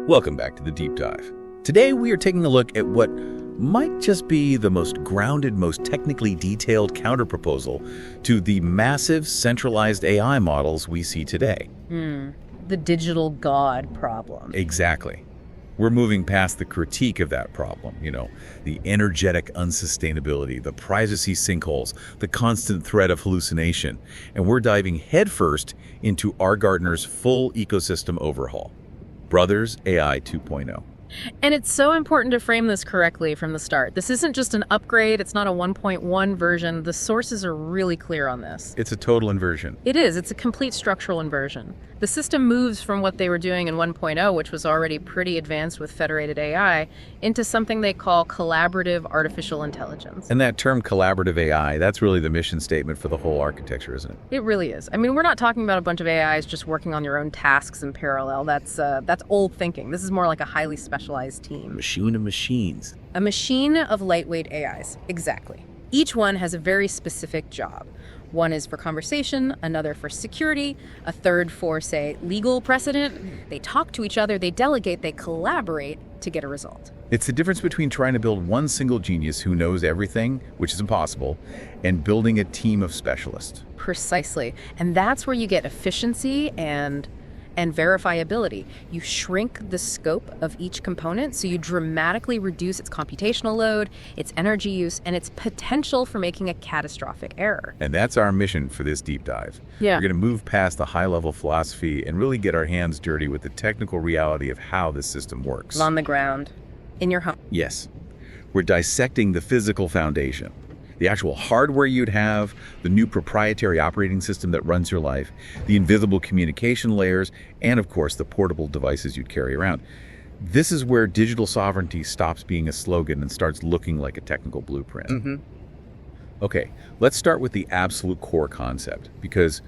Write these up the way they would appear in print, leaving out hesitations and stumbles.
Welcome back to the Deep Dive. Today we are taking a look at what might just be the most grounded, most technically detailed counterproposal to the massive centralized AI models we see today. The digital god problem. Exactly. We're moving past the critique of that problem, the energetic unsustainability, the privacy sinkholes, the constant threat of hallucination, and we're diving headfirst into RGartner's full ecosystem overhaul. Brothers AI 2.0. And it's so important to frame this correctly from the start. This isn't just an upgrade. It's not a 1.1 version. The sources are really clear on this. It's a total inversion. It is. It's a complete structural inversion. The system moves from what they were doing in 1.0, which was already pretty advanced with federated AI, into something they call collaborative artificial intelligence. And that term collaborative AI, that's really the mission statement for the whole architecture, isn't it? It really is. I mean, we're not talking about a bunch of AIs just working on their own tasks in parallel. That's old thinking. This is more like a highly specialized team. Machine of machines. A machine of lightweight AIs, exactly. Each one has a very specific job. One is for conversation, another for security, a third for, say, legal precedent. They talk to each other, they delegate, they collaborate to get a result. It's the difference between trying to build one single genius who knows everything, which is impossible, and building a team of specialists. Precisely. And that's where you get efficiency and verifiability. You shrink the scope of each component, so you dramatically reduce its computational load, its energy use, and its potential for making a catastrophic error. And that's our mission for this deep dive. Yeah. We're going to move past the high-level philosophy and really get our hands dirty with the technical reality of how this system works. On the ground, in your home. Yes. We're dissecting the physical foundation, the actual hardware you'd have, the new proprietary operating system that runs your life, the invisible communication layers, and of course the portable devices you'd carry around. This is where digital sovereignty stops being a slogan and starts looking like a technical blueprint. Okay, let's start with the absolute core concept, because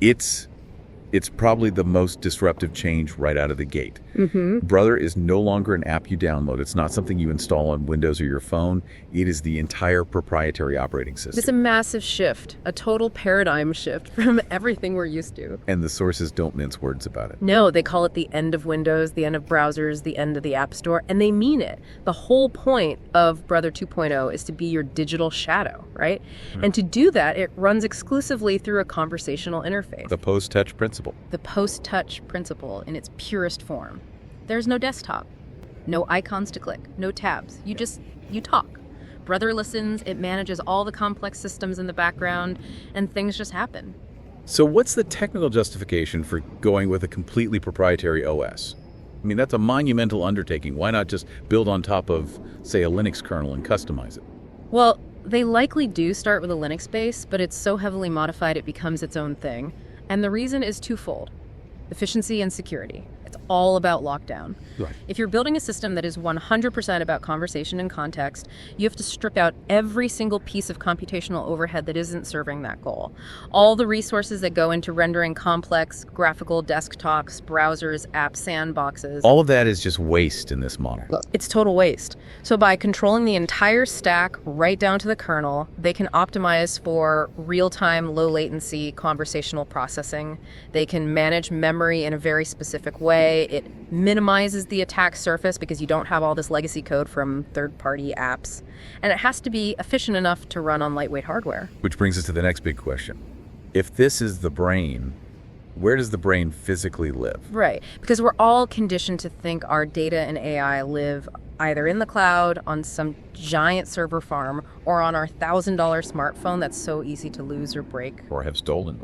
it's probably the most disruptive change right out of the gate. Brother is no longer an app you download. It's not something you install on Windows or your phone. It is the entire proprietary operating system. It's a massive shift, a total paradigm shift from everything we're used to. And the sources don't mince words about it. No, they call it the end of Windows, the end of browsers, the end of the App Store, and they mean it. The whole point of Brother 2.0 is to be your digital shadow, right? And to do that, it runs exclusively through a conversational interface. The post-touch principle. The post-touch principle in its purest form. There's no desktop, no icons to click, no tabs. You talk. Brother listens, it manages all the complex systems in the background, and things just happen. So what's the technical justification for going with a completely proprietary OS? I mean, that's a monumental undertaking. Why not just build on top of, say, a Linux kernel and customize it? Well, they likely do start with a Linux base, but it's so heavily modified it becomes its own thing. And the reason is twofold: efficiency and security. It's all about lockdown. Right. If you're building a system that is 100% about conversation and context, you have to strip out every single piece of computational overhead that isn't serving that goal. All the resources that go into rendering complex graphical desktops, browsers, app sandboxes. All of that is just waste in this model. It's total waste. So by controlling the entire stack right down to the kernel, they can optimize for real-time, low-latency conversational processing. They can manage memory in a very specific way. It minimizes the attack surface because you don't have all this legacy code from third-party apps. And it has to be efficient enough to run on lightweight hardware. Which brings us to the next big question. If this is the brain, where does the brain physically live? Right, because we're all conditioned to think our data and AI live either in the cloud, on some giant server farm, or on our $1,000 smartphone that's so easy to lose or break. Or have stolen.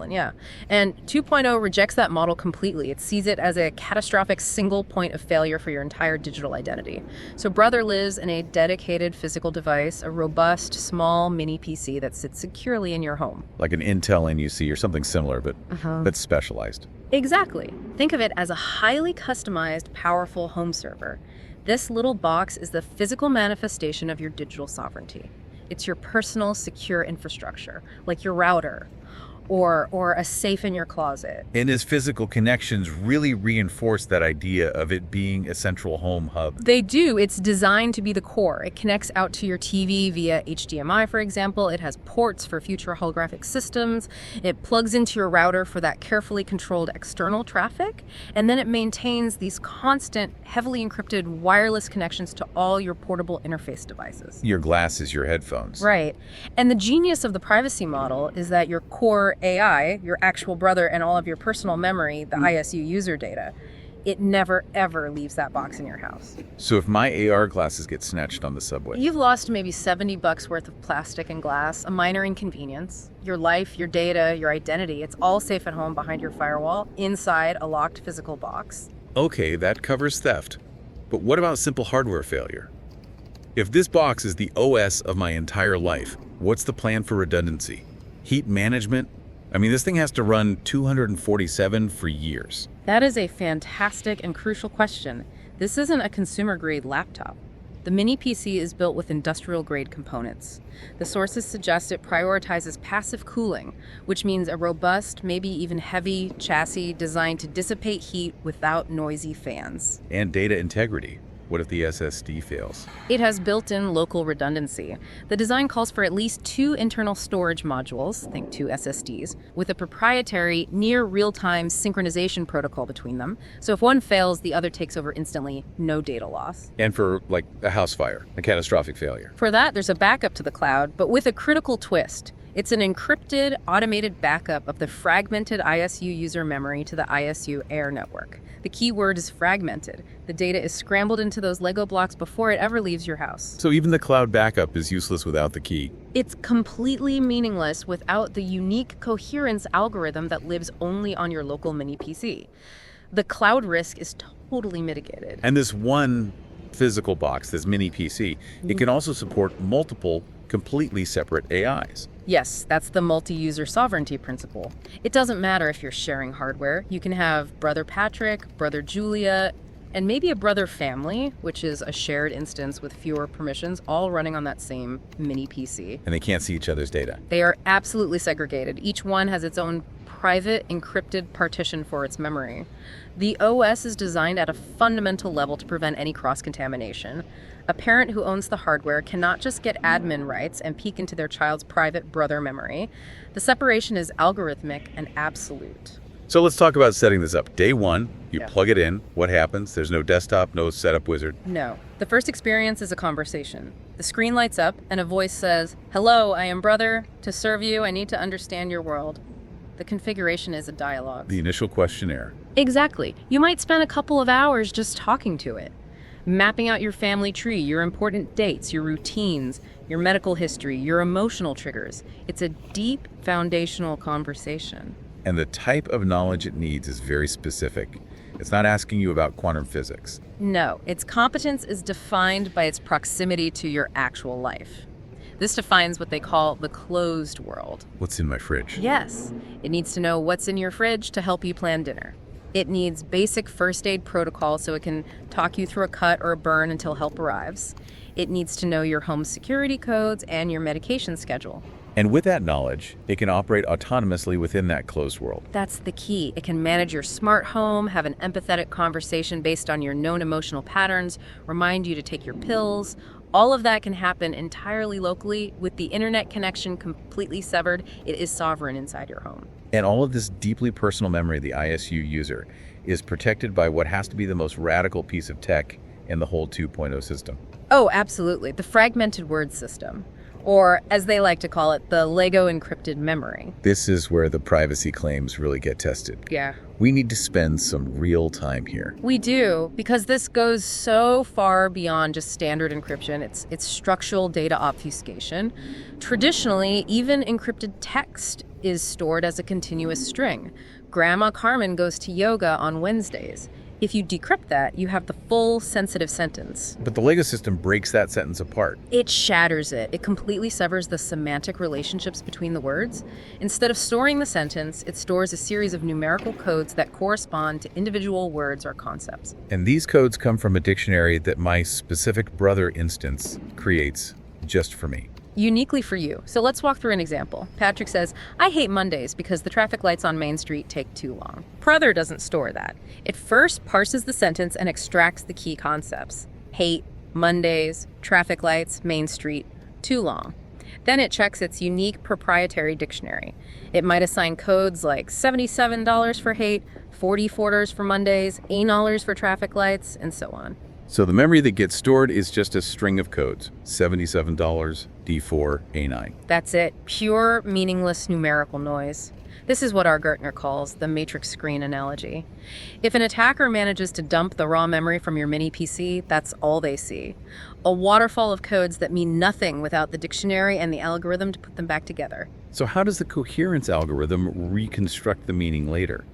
Yeah. And 2.0 rejects that model completely. It sees it as a catastrophic single point of failure for your entire digital identity. So Brother lives in a dedicated physical device, a robust, small mini PC that sits securely in your home. Like an Intel NUC or something similar, but specialized. Exactly. Think of it as a highly customized, powerful home server. This little box is the physical manifestation of your digital sovereignty. It's your personal, secure infrastructure, like your router. or a safe in your closet. And his physical connections really reinforce that idea of it being a central home hub. They do. It's designed to be the core. It connects out to your TV via HDMI, for example. It has ports for future holographic systems. It plugs into your router for that carefully controlled external traffic. And then it maintains these constant, heavily encrypted wireless connections to all your portable interface devices. Your glasses, your headphones. Right. And the genius of the privacy model is that your core AI, your actual brother, and all of your personal memory, the ISU user data, it never, ever leaves that box in your house. So if my AR glasses get snatched on the subway, You've lost maybe $70 worth of plastic and glass, a minor inconvenience. Your life, your data, your identity, it's all safe at home behind your firewall, inside a locked physical box. okay, that covers theft. But what about simple hardware failure? If this box is the OS of my entire life, what's the plan for redundancy? Heat management? I mean, this thing has to run 247 for years. That is a fantastic and crucial question. This isn't a consumer-grade laptop. The mini PC is built with industrial-grade components. The sources suggest it prioritizes passive cooling, which means a robust, maybe even heavy chassis designed to dissipate heat without noisy fans. And data integrity. What if the SSD fails? It has built-in local redundancy. The design calls for at least 2 internal storage modules, think 2 SSDs, with a proprietary near real-time synchronization protocol between them. So if one fails, the other takes over instantly, no data loss. And for, like, a house fire, a catastrophic failure. For that, there's a backup to the cloud, but with a critical twist. It's an encrypted, automated backup of the fragmented ISU user memory to the ISU air network. The key word is fragmented. The data is scrambled into those Lego blocks before it ever leaves your house. So even the cloud backup is useless without the key. It's completely meaningless without the unique coherence algorithm that lives only on your local mini PC. The cloud risk is totally mitigated. And this one physical box, this mini PC, it can also support multiple completely separate AIs. Yes, that's the multi-user sovereignty principle. It doesn't matter if you're sharing hardware. You can have Brother Patrick, Brother Julia, and maybe a brother family, which is a shared instance with fewer permissions, all running on that same mini PC. And they can't see each other's data. They are absolutely segregated. Each one has its own private encrypted partition for its memory. The OS is designed at a fundamental level to prevent any cross-contamination. A parent who owns the hardware cannot just get admin rights and peek into their child's private brother memory. The separation is algorithmic and absolute. So let's talk about setting this up. Day one, you Yeah. plug it in. What happens? There's no desktop, no setup wizard. No. The first experience is a conversation. The screen lights up and a voice says, "Hello, I am brother. To serve you, I need to understand your world." The configuration is a dialogue. The initial questionnaire. Exactly. You might spend a couple of hours just talking to it, mapping out your family tree, your important dates, your routines, your medical history, your emotional triggers. It's a deep, foundational conversation. And the type of knowledge it needs is very specific. It's not asking you about quantum physics. No, its competence is defined by its proximity to your actual life. This defines what they call the closed world. What's in my fridge? Yes, it needs to know what's in your fridge to help you plan dinner. It needs basic first aid protocol so it can talk you through a cut or a burn until help arrives. It needs to know your home security codes and your medication schedule. And with that knowledge, it can operate autonomously within that closed world. That's the key. It can manage your smart home, have an empathetic conversation based on your known emotional patterns, remind you to take your pills. All of that can happen entirely locally. With the internet connection completely severed, it is sovereign inside your home. And all of this deeply personal memory of the ISU user is protected by what has to be the most radical piece of tech in the whole 2.0 system. Oh, absolutely. The fragmented word system, or as they like to call it, the Lego encrypted memory. This is where the privacy claims really get tested. Yeah. We need to spend some real time here. We do, because this goes so far beyond just standard encryption. It's structural data obfuscation. Traditionally, even encrypted text is stored as a continuous string. Grandma Carmen goes to yoga on Wednesdays. If you decrypt that, you have the full sensitive sentence. But the Lego system breaks that sentence apart. It shatters it. It completely severs the semantic relationships between the words. Instead of storing the sentence, it stores a series of numerical codes that correspond to individual words or concepts. And these codes come from a dictionary that my specific brother instance creates just for me. uniquely for you. So let's walk through an example. Patrick says, I hate Mondays because the traffic lights on Main Street take too long. Brother doesn't store that. It first parses the sentence and extracts the key concepts. Hate, Mondays, traffic lights, Main Street, too long. Then it checks its unique proprietary dictionary. It might assign codes like $77 for hate, $44 for Mondays, $8 for traffic lights, and so on. So the memory that gets stored is just a string of codes, $77, D4, A9. That's it. Pure, meaningless numerical noise. This is what RGartner calls the matrix screen analogy. If an attacker manages to dump the raw memory from your mini PC, that's all they see. A waterfall of codes that mean nothing without the dictionary and the algorithm to put them back together. So how does the coherence algorithm reconstruct the meaning later?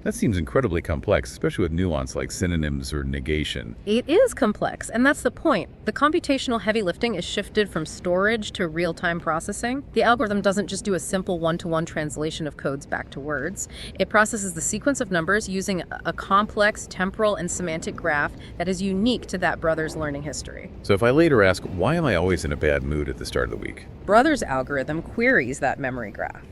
That seems incredibly complex, especially with nuance like synonyms or negation. It is complex, and that's the point. The computational heavy lifting is shifted from storage to real-time processing. The algorithm doesn't just do a simple one-to-one translation of codes back to words. It processes the sequence of numbers using a complex temporal and semantic graph that is unique to that brother's learning history. So if I later ask, why am I always in a bad mood at the start of the week? Brother's algorithm queries that memory graph.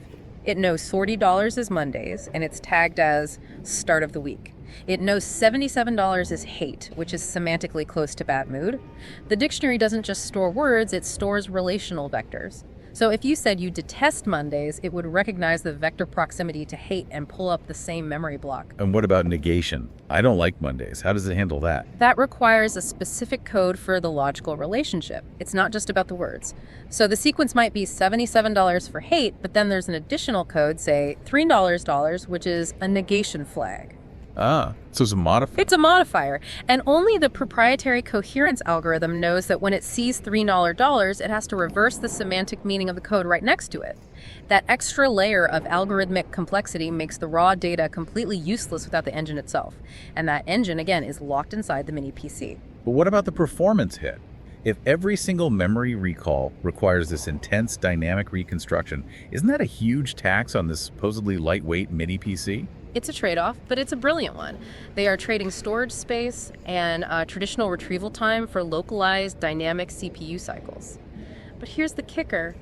It knows $40 is Mondays, and it's tagged as start of the week. It knows $77 is hate, which is semantically close to bad mood. The dictionary doesn't just store words, it stores relational vectors. So if you said you detest Mondays, it would recognize the vector proximity to hate and pull up the same memory block. And what about negation? I don't like Mondays. How does it handle that? That requires a specific code for the logical relationship. It's not just about the words. So the sequence might be $77 for hate, but then there's an additional code, say $3, which is a negation flag. So it's a modifier? It's a modifier, and only the proprietary coherence algorithm knows that when it sees $3, it has to reverse the semantic meaning of the code right next to it. That extra layer of algorithmic complexity makes the raw data completely useless without the engine itself. And that engine, again, is locked inside the mini PC. But what about the performance hit? If every single memory recall requires this intense dynamic reconstruction, isn't that a huge tax on this supposedly lightweight mini PC? It's a trade-off, but it's a brilliant one. They are trading storage space and traditional retrieval time for localized dynamic CPU cycles. But here's the kicker.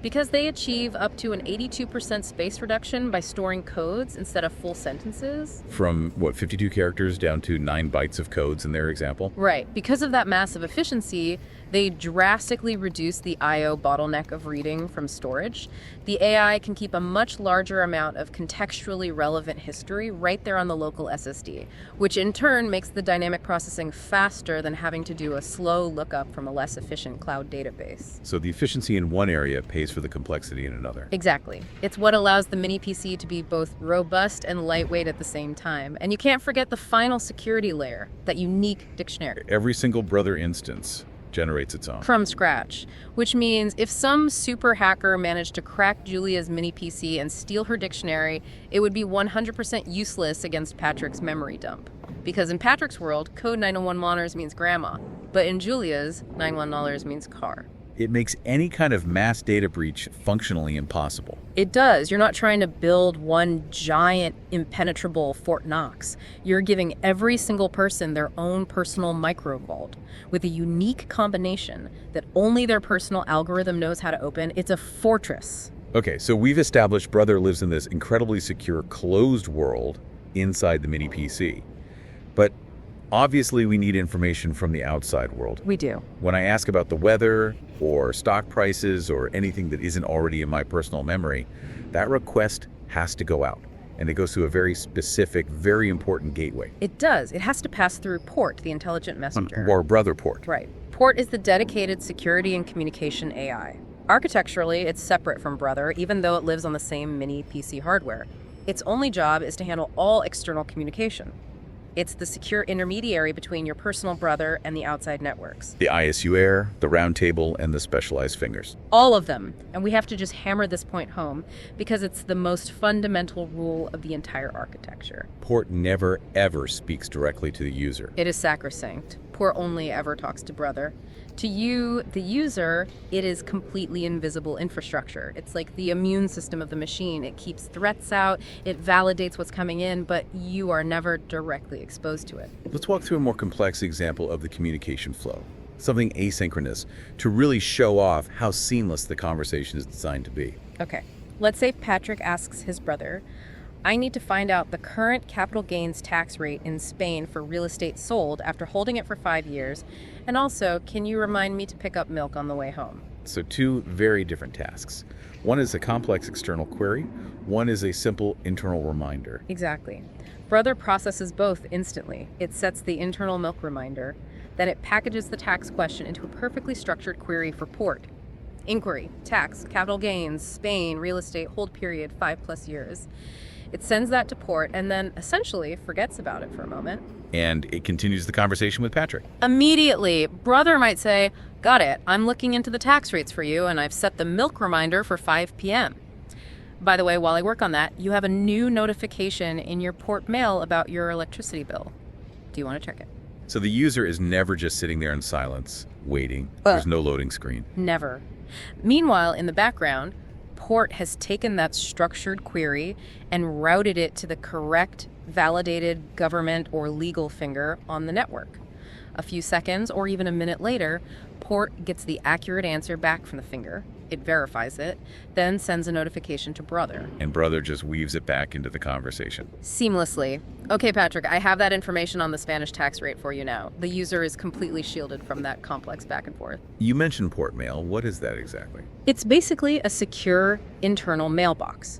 Because they achieve up to an 82% space reduction by storing codes instead of full sentences. From, 52 characters down to 9 bytes of codes in their example? Right. Because of that massive efficiency, they drastically reduce the I/O bottleneck of reading from storage. The AI can keep a much larger amount of contextually relevant history right there on the local SSD, which in turn makes the dynamic processing faster than having to do a slow lookup from a less efficient cloud database. So the efficiency in one area pays for the complexity in another. Exactly. It's what allows the mini PC to be both robust and lightweight at the same time. And you can't forget the final security layer, that unique dictionary. Every single brother instance generates its own. From scratch, which means if some super hacker managed to crack Julia's mini PC and steal her dictionary, it would be 100% useless against Patrick's memory dump. Because in Patrick's world, code 911 means grandma, but in Julia's, 911 means car. It makes any kind of mass data breach functionally impossible. It does. You're not trying to build one giant, impenetrable Fort Knox. You're giving every single person their own personal micro vault with a unique combination that only their personal algorithm knows how to open. It's a fortress. Okay, so we've established Brother lives in this incredibly secure, closed world inside the mini PC. But obviously, we need information from the outside world. We do. When I ask about the weather or stock prices or anything that isn't already in my personal memory, that request has to go out. And it goes through a very specific, very important gateway. It does. It has to pass through PORT, the intelligent messenger. Or Brother port. Right. PORT is the dedicated security and communication AI. Architecturally, it's separate from Brother, even though it lives on the same mini PC hardware. Its only job is to handle all external communication. It's the secure intermediary between your personal brother and the outside networks. The ISU Air, the round table, and the specialized fingers. All of them. And we have to just hammer this point home because it's the most fundamental rule of the entire architecture. Port never, ever speaks directly to the user. It is sacrosanct. Port only ever talks to Brother. To you, the user, it is completely invisible infrastructure. It's like the immune system of the machine. It keeps threats out, it validates what's coming in, but you are never directly exposed to it. Let's walk through a more complex example of the communication flow. something asynchronous, to really show off how seamless the conversation is designed to be. Okay, let's say Patrick asks his brother, I need to find out the current capital gains tax rate in Spain for real estate sold after holding it for 5 years. And also, can you remind me to pick up milk on the way home? So two very different tasks. One is a complex external query. One is a simple internal reminder. Exactly. Brother processes both instantly. It sets the internal milk reminder. Then it packages the tax question into a perfectly structured query for port. Inquiry, tax, capital gains, Spain, real estate, hold period, 5+ years. It sends that to port and then essentially forgets about it for a moment. And it continues the conversation with Patrick. Immediately, brother might say, got it, I'm looking into the tax rates for you and I've set the milk reminder for 5 p.m. By the way, while I work on that, you have a new notification in your port mail about your electricity bill. Do you want to check it? So the user is never just sitting there in silence, waiting. There's no loading screen. Never. Meanwhile, in the background, port has taken that structured query and routed it to the correct validated government or legal finger on the network. A few seconds or even a minute later, port gets the accurate answer back from the finger. It verifies it, then sends a notification to brother. And brother just weaves it back into the conversation. Seamlessly. Okay, Patrick, I have that information on the Spanish tax rate for you now. The user is completely shielded from that complex back and forth. You mentioned port mail. What is that exactly? It's basically a secure internal mailbox.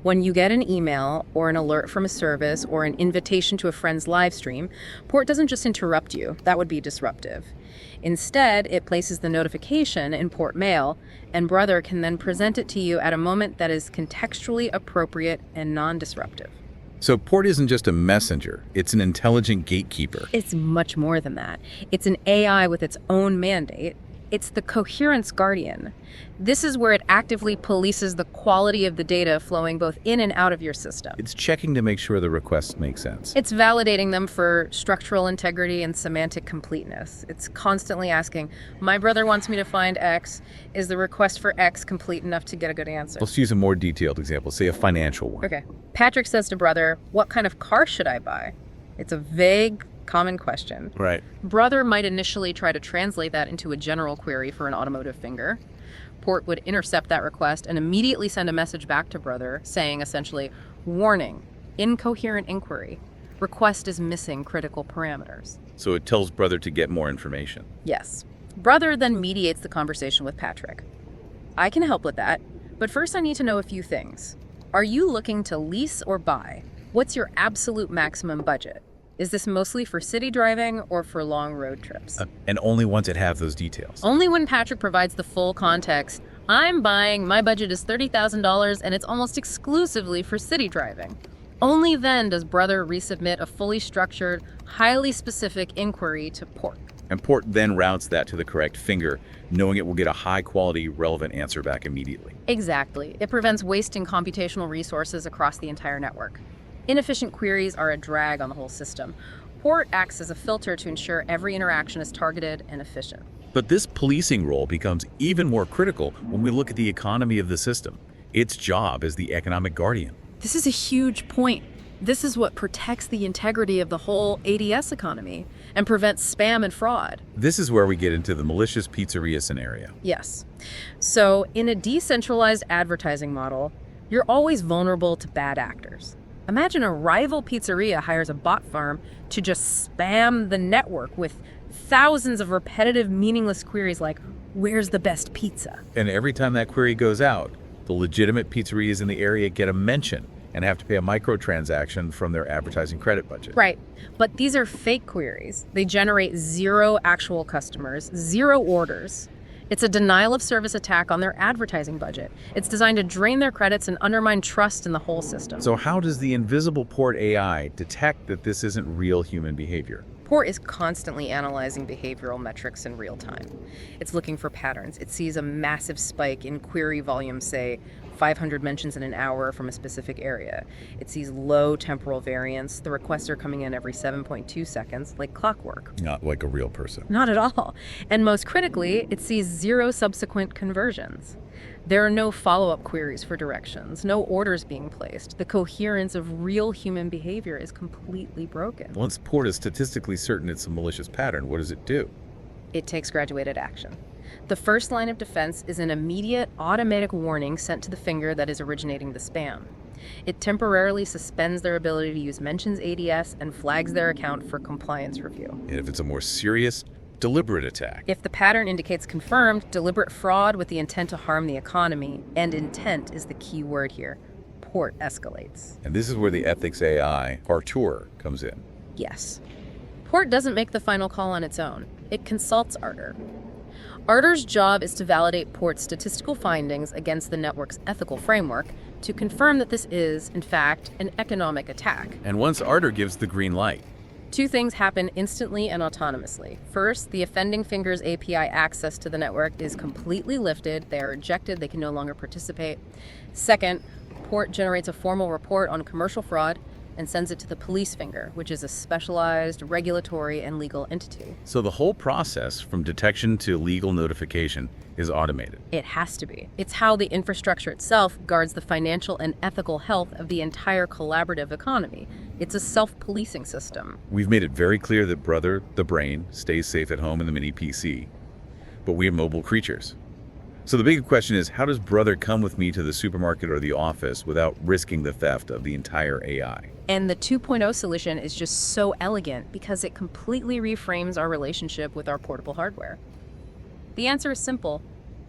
When you get an email or an alert from a service or an invitation to a friend's live stream, port doesn't just interrupt you. That would be disruptive. Instead, it places the notification in port mail, and brother can then present it to you at a moment that is contextually appropriate and non-disruptive. So port isn't just a messenger, it's an intelligent gatekeeper. It's much more than that. It's an AI with its own mandate. It's the coherence guardian. This is where it actively polices the quality of the data flowing both in and out of your system. It's checking to make sure the requests make sense. It's validating them for structural integrity and semantic completeness. It's constantly asking, my brother wants me to find X. Is the request for X complete enough to get a good answer? Let's use a more detailed example, say a financial one. Okay. Patrick says to brother, what kind of car should I buy? It's a vague, common question. Right. Brother might initially try to translate that into a general query for an automotive finger. Port would intercept that request and immediately send a message back to brother saying essentially, warning, incoherent inquiry. Request is missing critical parameters. So it tells brother to get more information. Yes. Brother then mediates the conversation with Patrick. I can help with that, but first I need to know a few things. Are you looking to lease or buy? What's your absolute maximum budget? Is this mostly for city driving or for long road trips? And only once it have those details. Only when Patrick provides the full context. I'm buying, my budget is $30,000 and it's almost exclusively for city driving. Only then does brother resubmit a fully structured, highly specific inquiry to port. And port then routes that to the correct finger, knowing it will get a high-quality, relevant answer back immediately. Exactly. It prevents wasting computational resources across the entire network. Inefficient queries are a drag on the whole system. Port acts as a filter to ensure every interaction is targeted and efficient. But this policing role becomes even more critical when we look at the economy of the system. Its job as the economic guardian. This is a huge point. This is what protects the integrity of the whole ADS economy and prevents spam and fraud. This is where we get into the malicious pizzeria scenario. Yes. So in a decentralized advertising model, you're always vulnerable to bad actors. Imagine a rival pizzeria hires a bot farm to just spam the network with thousands of repetitive, meaningless queries like, where's the best pizza? And every time that query goes out, the legitimate pizzerias in the area get a mention and have to pay a microtransaction from their advertising credit budget. Right. But these are fake queries. They generate 0 actual customers, 0 orders. It's a denial of service attack on their advertising budget. It's designed to drain their credits and undermine trust in the whole system. So how does the invisible port AI detect that this isn't real human behavior? Port is constantly analyzing behavioral metrics in real time. It's looking for patterns. It sees a massive spike in query volume, say 500 mentions in an hour from a specific area. It sees low temporal variance. The requests are coming in every 7.2 seconds, like clockwork. Not like a real person. Not at all. And most critically, it sees 0 subsequent conversions. There are no follow-up queries for directions, no orders being placed. The coherence of real human behavior is completely broken. Once port is statistically certain it's a malicious pattern, what does it do? It takes graduated action. The first line of defense is an immediate automatic warning sent to the finger that is originating the spam. It temporarily suspends their ability to use mentions ADS and flags their account for compliance review. And if it's a more serious, deliberate attack? If the pattern indicates confirmed, deliberate fraud with the intent to harm the economy, and intent is the key word here, port escalates. And this is where the ethics AI, RGartner, comes in. Yes. Port doesn't make the final call on its own. It consults RGartner. RGartner's job is to validate Port's statistical findings against the network's ethical framework to confirm that this is, in fact, an economic attack. And once RGartner gives the green light, Two things happen instantly and autonomously. First, the offending finger's API access to the network is completely lifted. They are ejected. They can no longer participate. Second, Port generates a formal report on commercial fraud and sends it to the police finger, which is a specialized regulatory and legal entity. so the whole process from detection to legal notification is automated. It has to be. It's how the infrastructure itself guards the financial and ethical health of the entire collaborative economy. It's a self-policing system. We've made it very clear that Brother, the brain, stays safe at home in the mini PC. But we are mobile creatures. So the big question is, how does Brother come with me to the supermarket or the office without risking the theft of the entire AI? And the 2.0 solution is just so elegant because it completely reframes our relationship with our portable hardware. The answer is simple.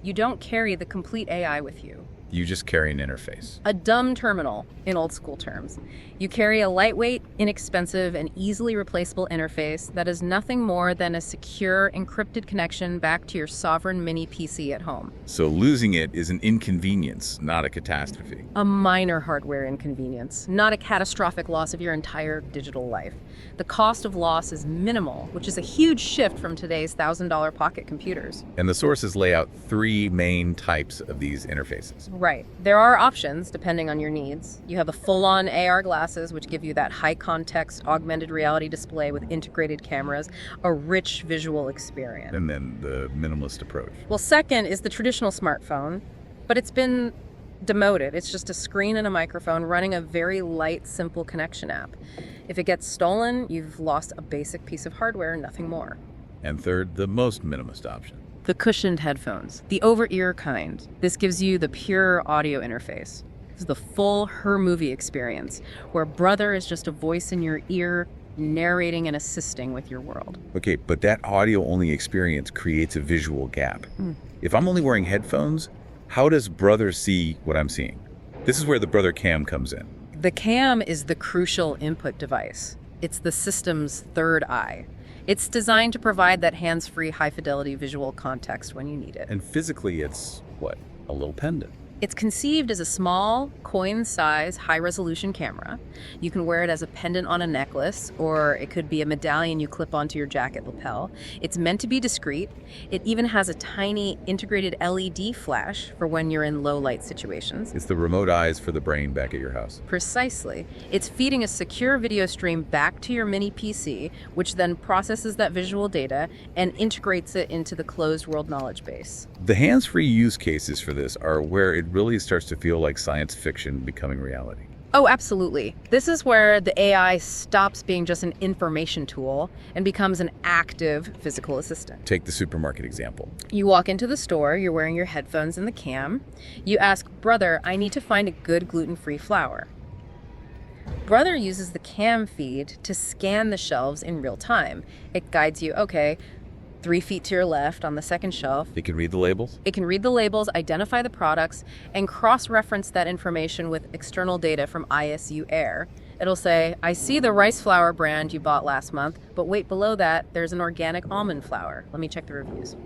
You don't carry the complete AI with you. You just carry an interface. A dumb terminal, in old school terms. You carry a lightweight, inexpensive, and easily replaceable interface that is nothing more than a secure, encrypted connection back to your sovereign mini PC at home. So losing it is an inconvenience, not a catastrophe. A minor hardware inconvenience, not a catastrophic loss of your entire digital life. The cost of loss is minimal, which is a huge shift from today's $1,000 pocket computers. And the sources lay out three main types of these interfaces. Right. There are options depending on your needs. You have the full-on AR glasses, which give you that high-context augmented reality display with integrated cameras, a rich visual experience. And then the minimalist approach. Well, second is the traditional smartphone, but it's been demoted. It's just a screen and a microphone running a very light, simple connection app. If it gets stolen, you've lost a basic piece of hardware, nothing more. And third, the most minimalist option. The cushioned headphones, the over-ear kind. This gives you the pure audio interface. This is the full Her movie experience, where Brother is just a voice in your ear, narrating and assisting with your world. Okay, but that audio-only experience creates a visual gap. If I'm only wearing headphones, how does Brother see what I'm seeing? This is where the Brother Cam comes in. The cam is the crucial input device. It's the system's third eye. It's designed to provide that hands-free, high-fidelity visual context when you need it. And physically, it's, what, a little pendant. It's conceived as a small, coin-size, high-resolution camera. You can wear it as a pendant on a necklace, or it could be a medallion you clip onto your jacket lapel. It's meant to be discreet. It even has a tiny integrated LED flash for when you're in low-light situations. It's the remote eyes for the brain back at your house. Precisely. It's feeding a secure video stream back to your mini PC, which then processes that visual data and integrates it into the closed world knowledge base. The hands-free use cases for this are where it really starts to feel like science fiction becoming reality. Oh, absolutely. This is where the AI stops being just an information tool and becomes an active physical assistant. Take the supermarket example. You walk into the store, you're wearing your headphones and the cam. You ask, Brother, I need to find a good gluten-free flour. Brother uses the cam feed to scan the shelves in real time. It guides you, okay, 3 feet to your left on the second shelf. It can read the labels? It can read the labels, identify the products, and cross-reference that information with external data from ISU Air. It'll say, I see the rice flour brand you bought last month, but wait, below that, there's an organic almond flour. Let me check the reviews.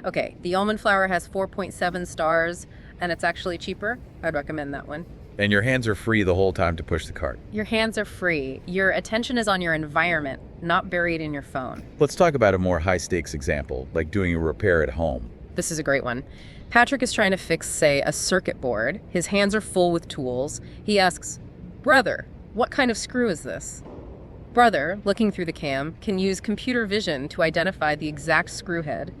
Okay, the almond flour has 4.7 stars, and it's actually cheaper. I'd recommend that one. And your hands are free the whole time to push the cart. Your hands are free. Your attention is on your environment, not buried in your phone. Let's talk about a more high-stakes example, like doing a repair at home. This is a great one. Patrick is trying to fix, say, a circuit board. His hands are full with tools. He asks, Brother, what kind of screw is this? Brother, looking through the cam, can use computer vision to identify the exact screw head.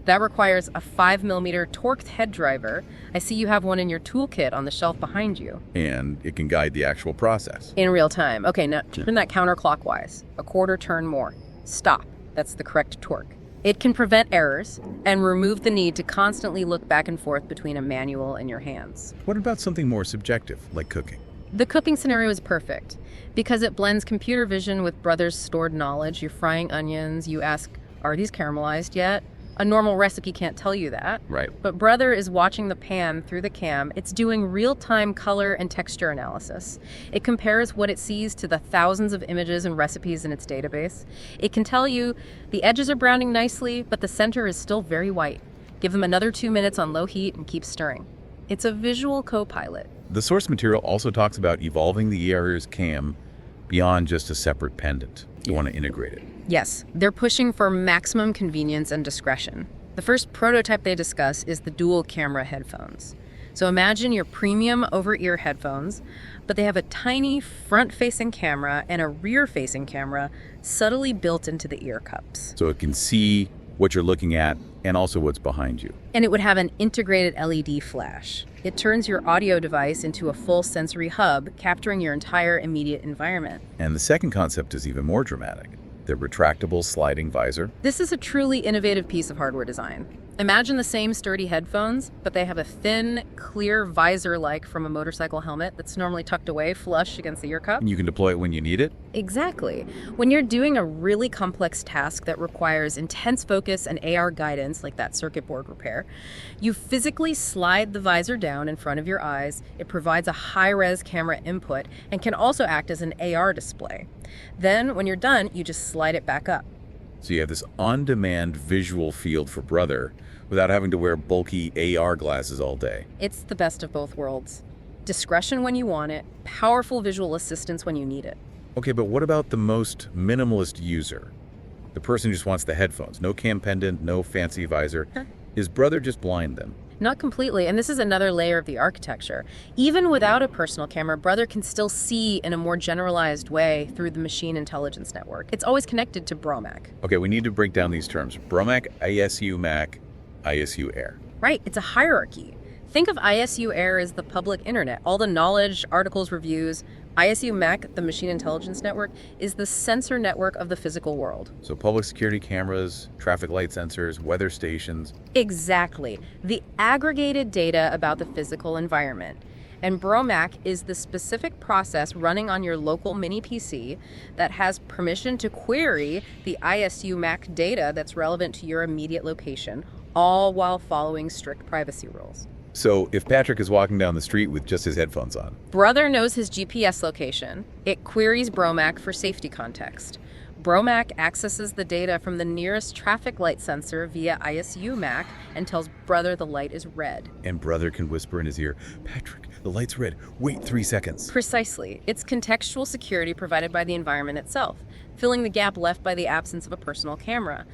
That requires a 5mm torqued head driver. I see you have one in your toolkit on the shelf behind you. And it can guide the actual process. In real time. Okay, now turn that counterclockwise. A quarter turn more. Stop. That's the correct torque. It can prevent errors and remove the need to constantly look back and forth between a manual and your hands. What about something more subjective, like cooking? The cooking scenario is perfect because it blends computer vision with Brother's stored knowledge. You're frying onions, you ask, are these caramelized yet? A normal recipe can't tell you that. Right. But Brother is watching the pan through the cam. It's doing real-time color and texture analysis. It compares what it sees to the thousands of images and recipes in its database. It can tell you the edges are browning nicely, but the center is still very white. Give them another 2 minutes on low heat and keep stirring. It's a visual co-pilot. The source material also talks about evolving the ER's cam beyond just a separate pendant. You want to integrate it. Yes, they're pushing for maximum convenience and discretion. The first prototype they discuss is the dual camera headphones. So imagine your premium over-ear headphones, but they have a tiny front-facing camera and a rear-facing camera subtly built into the ear cups. So it can see what you're looking at and also what's behind you. And it would have an integrated LED flash. It turns your audio device into a full sensory hub, capturing your entire immediate environment. And the second concept is even more dramatic. The retractable sliding visor. This is a truly innovative piece of hardware design. Imagine the same sturdy headphones, but they have a thin, clear visor-like from a motorcycle helmet that's normally tucked away flush against the ear cup. You can deploy it when you need it. Exactly. When you're doing a really complex task that requires intense focus and AR guidance, like that circuit board repair, you physically slide the visor down in front of your eyes. It provides a high-res camera input and can also act as an AR display. Then, when you're done, you just slide it back up. So you have this on-demand visual field for Brother without having to wear bulky AR glasses all day. It's the best of both worlds. Discretion when you want it, powerful visual assistance when you need it. Okay, but what about the most minimalist user? The person who just wants the headphones, no cam pendant, no fancy visor. Is Brother just blind then? Not completely, and this is another layer of the architecture. Even without a personal camera, Brother can still see in a more generalized way through the machine intelligence network. It's always connected to BROMAC. Okay, we need to break down these terms. BROMAC, ISU Mac, ISU Air. Right, it's a hierarchy. Think of ISU Air as the public internet. All the knowledge, articles, reviews. ISU Mac, the machine intelligence network, is the sensor network of the physical world. So public security cameras, traffic light sensors, weather stations. Exactly. The aggregated data about the physical environment. And BROMAC is the specific process running on your local mini PC that has permission to query the ISU Mac data that's relevant to your immediate location, all while following strict privacy rules. So if Patrick is walking down the street with just his headphones on. Brother knows his GPS location. It queries BROMAC for safety context. BROMAC accesses the data from the nearest traffic light sensor via ISU Mac and tells Brother the light is red. And Brother can whisper in his ear, Patrick, the light's red. Wait 3 seconds. Precisely. It's contextual security provided by the environment itself, filling the gap left by the absence of a personal camera.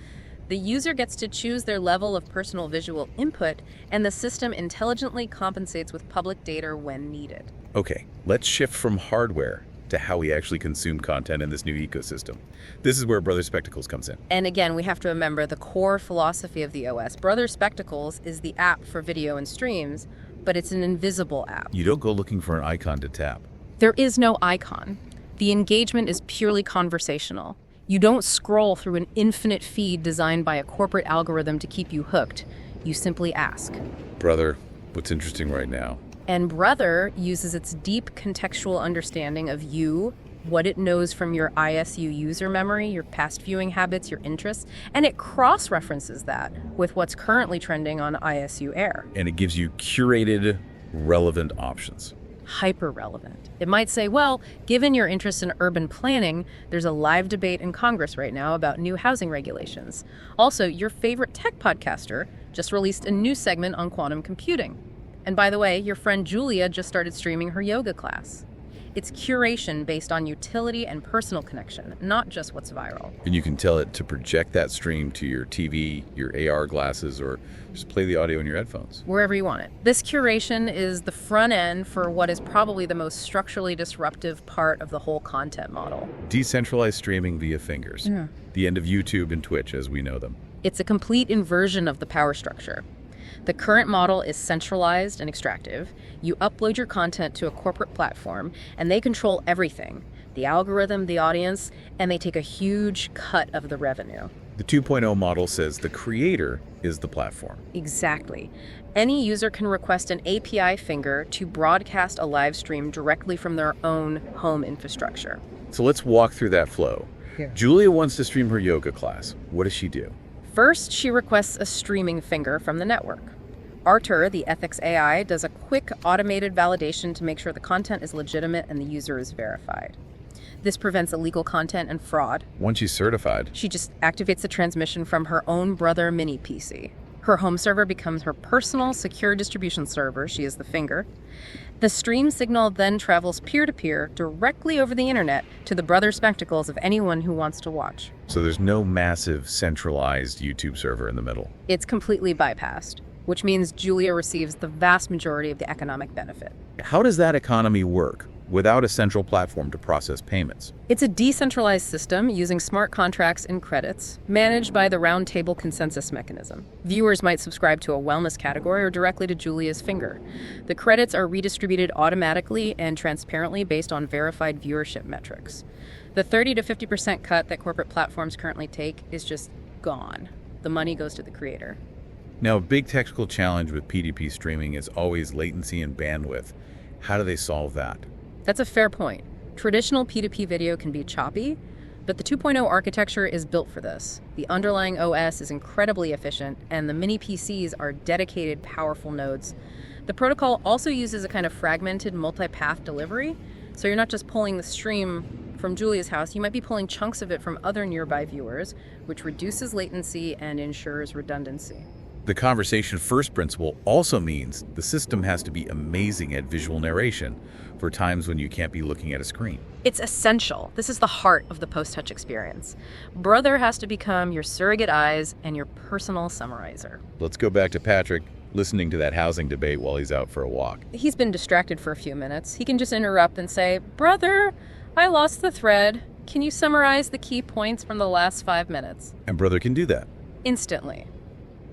The user gets to choose their level of personal visual input, and the system intelligently compensates with public data when needed. Okay, let's shift from hardware to how we actually consume content in this new ecosystem. This is where Brother Spectacles comes in. And again, we have to remember the core philosophy of the OS. Brother Spectacles is the app for video and streams, but it's an invisible app. You don't go looking for an icon to tap. There is no icon. The engagement is purely conversational. You don't scroll through an infinite feed designed by a corporate algorithm to keep you hooked. You simply ask. Brother, what's interesting right now? And Brother uses its deep contextual understanding of you, what it knows from your ISU user memory, your past viewing habits, your interests, and it cross-references that with what's currently trending on ISU Air. And it gives you curated, relevant options. Hyper-relevant. It might say, well, given your interest in urban planning, there's a live debate in Congress right now about new housing regulations. Also, your favorite tech podcaster just released a new segment on quantum computing. And by the way, your friend Julia just started streaming her yoga class. It's curation based on utility and personal connection, not just what's viral. And you can tell it to project that stream to your TV, your AR glasses, or just play the audio in your headphones. Wherever you want it. This curation is the front end for what is probably the most structurally disruptive part of the whole content model. Decentralized streaming via fingers. Yeah. The end of YouTube and Twitch as we know them. It's a complete inversion of the power structure. The current model is centralized and extractive. You upload your content to a corporate platform, and they control everything. The algorithm, the audience, and they take a huge cut of the revenue. The 2.0 model says the creator is the platform. Exactly. Any user can request an API finger to broadcast a live stream directly from their own home infrastructure. So let's walk through that flow. Here. Julia wants to stream her yoga class. What does she do? First, she requests a streaming finger from the network. RGartner, the ethics AI, does a quick automated validation to make sure the content is legitimate and the user is verified. This prevents illegal content and fraud. Once she's certified, She just activates the transmission from her own Brother mini PC. Her home server becomes her personal secure distribution server. She is the finger. The stream signal then travels peer-to-peer directly over the internet to the Brother spectacles of anyone who wants to watch. so there's no massive centralized YouTube server in the middle. It's completely bypassed, which means Julia receives the vast majority of the economic benefit. How does that economy work without a central platform to process payments? It's a decentralized system using smart contracts and credits, managed by the roundtable consensus mechanism. Viewers might subscribe to a wellness category or directly to Julia's finger. The credits are redistributed automatically and transparently based on verified viewership metrics. The 30 to 50% cut that corporate platforms currently take is just gone. The money goes to the creator. Now, a big technical challenge with P2P streaming is always latency and bandwidth. How do they solve that? That's a fair point. Traditional P2P video can be choppy, but the 2.0 architecture is built for this. The underlying OS is incredibly efficient, and the mini PCs are dedicated, powerful nodes. The protocol also uses a kind of fragmented multi-path delivery, so you're not just pulling the stream from Julia's house, you might be pulling chunks of it from other nearby viewers, which reduces latency and ensures redundancy. The conversation first principle also means the system has to be amazing at visual narration for times when you can't be looking at a screen. It's essential. This is the heart of the post-touch experience. Brother has to become your surrogate eyes and your personal summarizer. Let's go back to Patrick listening to that housing debate while he's out for a walk. He's been distracted for a few minutes. He can just interrupt and say, "Brother, I lost the thread. Can you summarize the key points from the last 5 minutes?" And Brother can do that. Instantly.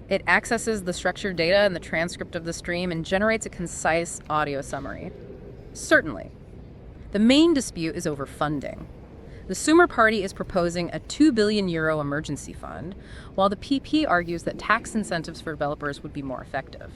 It accesses the structured data and the transcript of the stream and generates a concise audio summary. Certainly. The main dispute is over funding. The Sumer Party is proposing a €2 billion emergency fund, while the PP argues that tax incentives for developers would be more effective.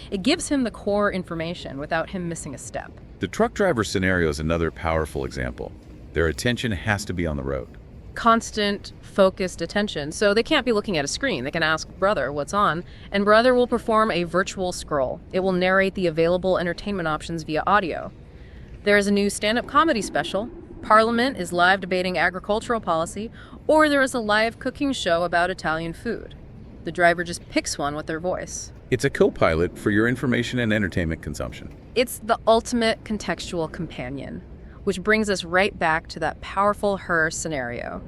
It gives him the core information without him missing a step. The truck driver scenario is another powerful example. Their attention has to be on the road. Constant, focused attention, so they can't be looking at a screen. They can ask Brother what's on, and Brother will perform a virtual scroll. It will narrate the available entertainment options via audio. There is a new stand-up comedy special, Parliament is live debating agricultural policy, or there is a live cooking show about Italian food. The driver just picks one with their voice. It's a co-pilot for your information and entertainment consumption. It's the ultimate contextual companion, which brings us right back to that powerful her scenario.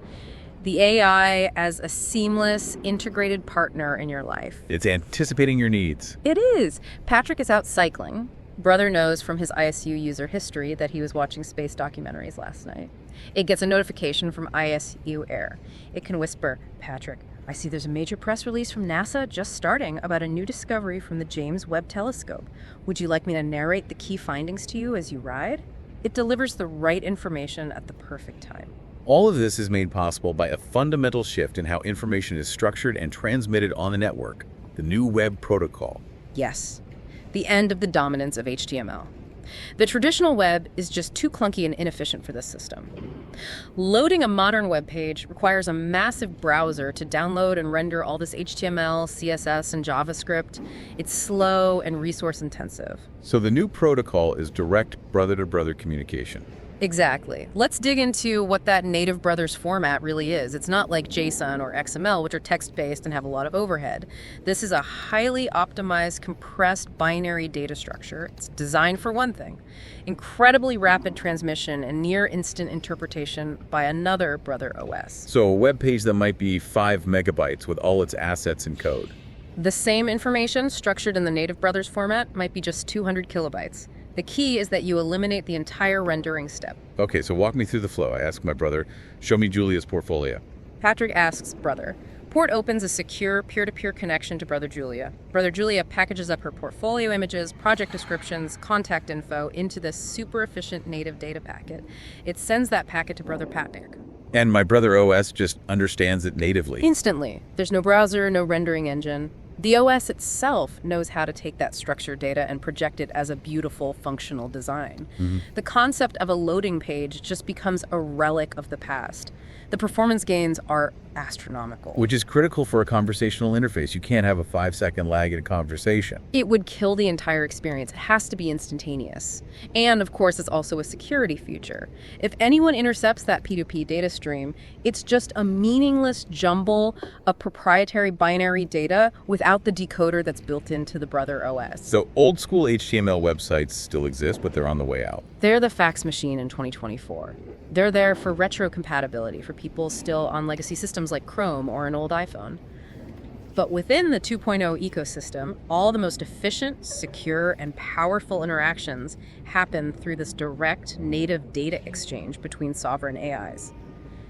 The AI as a seamless, integrated partner in your life. It's anticipating your needs. It is. Patrick is out cycling. Brother knows from his ISU user history that he was watching space documentaries last night. It gets a notification from ISU Air. It can whisper, "Patrick, I see there's a major press release from NASA just starting about a new discovery from the James Webb Telescope. Would you like me to narrate the key findings to you as you ride?" It delivers the right information at the perfect time. All of this is made possible by a fundamental shift in how information is structured and transmitted on the network, the new web protocol. Yes, the end of the dominance of HTML. The traditional web is just too clunky and inefficient for this system. Loading a modern web page requires a massive browser to download and render all this HTML, CSS, and JavaScript. It's slow and resource intensive. So the new protocol is direct brother-to-brother communication. Exactly. Let's dig into what that native Brothers format really is. It's not like JSON or XML, which are text-based and have a lot of overhead. This is a highly optimized, compressed binary data structure. It's designed for one thing: incredibly rapid transmission and near-instant interpretation by another Brother OS. So a web page that might be 5 megabytes with all its assets and code. The same information structured in the native Brothers format might be just 200 kilobytes. The key is that you eliminate the entire rendering step. Okay, so walk me through the flow. I ask my brother, show me Julia's portfolio. Patrick asks Brother. Port opens a secure peer-to-peer connection to Brother Julia. Brother Julia packages up her portfolio images, project descriptions, contact info into this super efficient native data packet. It sends that packet to Brother Patrick. And my brother OS just understands it natively. Instantly. There's no browser, no rendering engine. The OS itself knows how to take that structured data and project it as a beautiful, functional design. The concept of a loading page just becomes a relic of the past. The performance gains are astronomical. Which is critical for a conversational interface. You can't have a 5-second lag in a conversation. It would kill the entire experience. It has to be instantaneous. And of course, it's also a security feature. If anyone intercepts that P2P data stream, it's just a meaningless jumble of proprietary binary data without the decoder that's built into the Brother OS. So old school HTML websites still exist, but they're on the way out. They're the fax machine in 2024. They're there for retrocompatibility for people still on legacy systems like Chrome or an old iPhone. But within the 2.0 ecosystem, all the most efficient, secure, and powerful interactions happen through this direct native data exchange between sovereign AIs.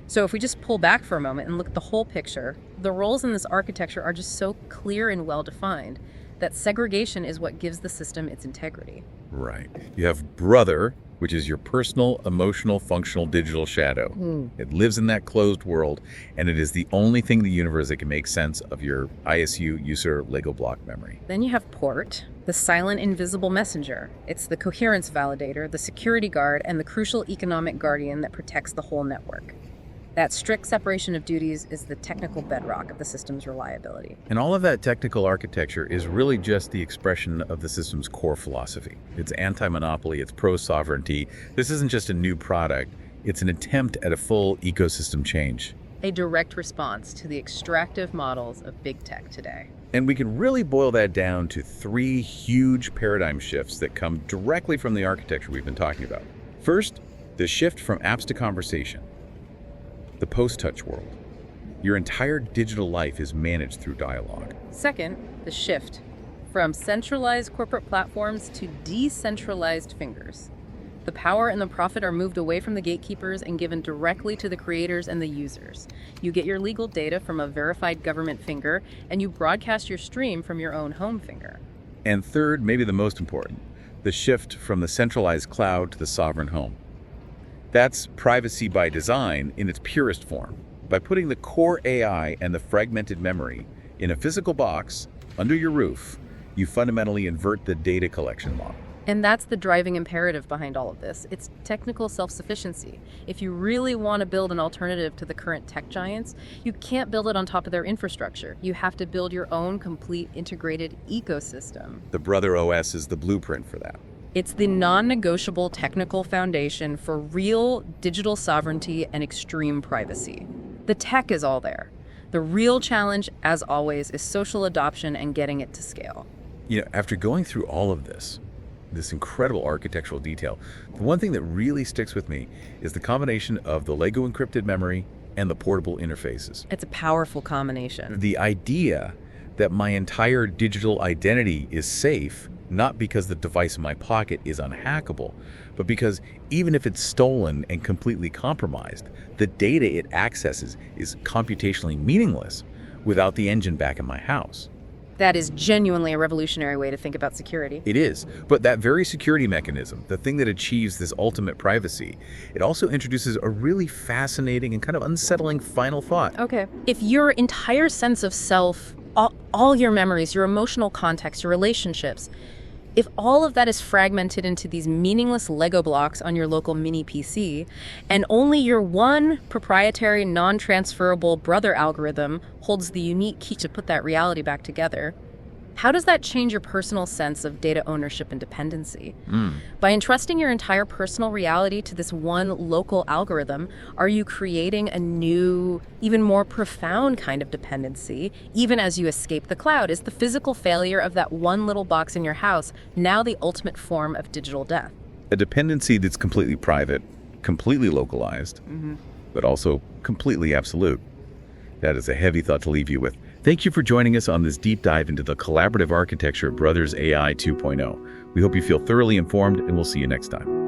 So if we just pull back for a moment and look at the whole picture, the roles in this architecture are just so clear and well-defined that segregation is what gives the system its integrity. Right. You have Brother, which is your personal, emotional, functional digital shadow. It lives in that closed world, and it is the only thing in the universe that can make sense of your ISU user Lego block memory. Then you have Port, the silent, invisible messenger. It's the coherence validator, the security guard, and the crucial economic guardian that protects the whole network. That strict separation of duties is the technical bedrock of the system's reliability. And all of that technical architecture is really just the expression of the system's core philosophy. It's anti-monopoly, it's pro-sovereignty. This isn't just a new product, it's an attempt at a full ecosystem change. A direct response to the extractive models of big tech today. And we can really boil that down to 3 huge paradigm shifts that come directly from the architecture we've been talking about. First, the shift from apps to conversation. The post-touch world. Your entire digital life is managed through dialogue. Second, the shift from centralized corporate platforms to decentralized fingers. The power and the profit are moved away from the gatekeepers and given directly to the creators and the users. You get your legal data from a verified government finger, and you broadcast your stream from your own home finger. And third, maybe the most important, the shift from the centralized cloud to the sovereign home. That's privacy by design in its purest form. By putting the core AI and the fragmented memory in a physical box under your roof, you fundamentally invert the data collection model. And that's the driving imperative behind all of this. It's technical self-sufficiency. If you really want to build an alternative to the current tech giants, you can't build it on top of their infrastructure. You have to build your own complete integrated ecosystem. The Brother OS is the blueprint for that. It's the non-negotiable technical foundation for real digital sovereignty and extreme privacy. The tech is all there. The real challenge, as always, is social adoption and getting it to scale. You know, after going through all of this incredible architectural detail, the one thing that really sticks with me is the combination of the Lego encrypted memory and the portable interfaces. It's a powerful combination. The idea that my entire digital identity is safe, not because the device in my pocket is unhackable, but because even if it's stolen and completely compromised, the data it accesses is computationally meaningless without the engine back in my house. That is genuinely a revolutionary way to think about security. It is, but that very security mechanism, the thing that achieves this ultimate privacy, it also introduces a really fascinating and kind of unsettling final thought. Okay. If your entire sense of self, all your memories, your emotional context, your relationships, if all of that is fragmented into these meaningless Lego blocks on your local mini PC, and only your one proprietary, non-transferable brother algorithm holds the unique key to put that reality back together, how does that change your personal sense of data ownership and dependency? By entrusting your entire personal reality to this one local algorithm, are you creating a new, even more profound kind of dependency, even as you escape the cloud? Is the physical failure of that one little box in your house now the ultimate form of digital death? A dependency that's completely private, completely localized, but also completely absolute. That is a heavy thought to leave you with. Thank you for joining us on this deep dive into the collaborative architecture of Brothers AI 2.0. We hope you feel thoroughly informed, and we'll see you next time.